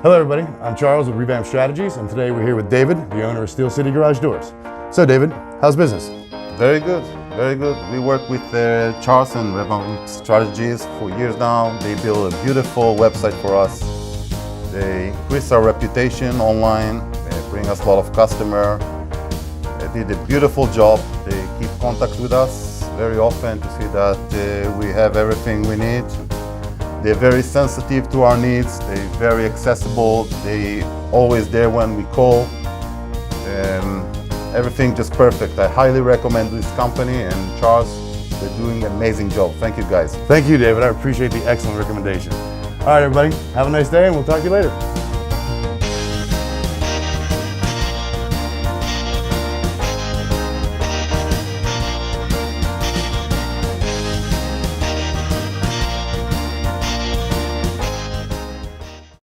Hello everybody, I'm Charles with Revamp Strategies, and today we're here with David, the owner of Steel City Garage Doors. So David, how's business? Very good, very good. We work with Charles and Revamp Strategies for years now. They build a beautiful website for us. They increase our reputation online, they bring us a lot of customers. They did a beautiful job. They keep contact with us very often to see that we have everything we need. They're very sensitive to our needs. They're very accessible. They always there when we call. Everything just perfect. I highly recommend this company, and Charles, they're doing an amazing job. Thank you guys. Thank you, David. I appreciate the excellent recommendation. All right, everybody, have a nice day, and we'll talk to you later.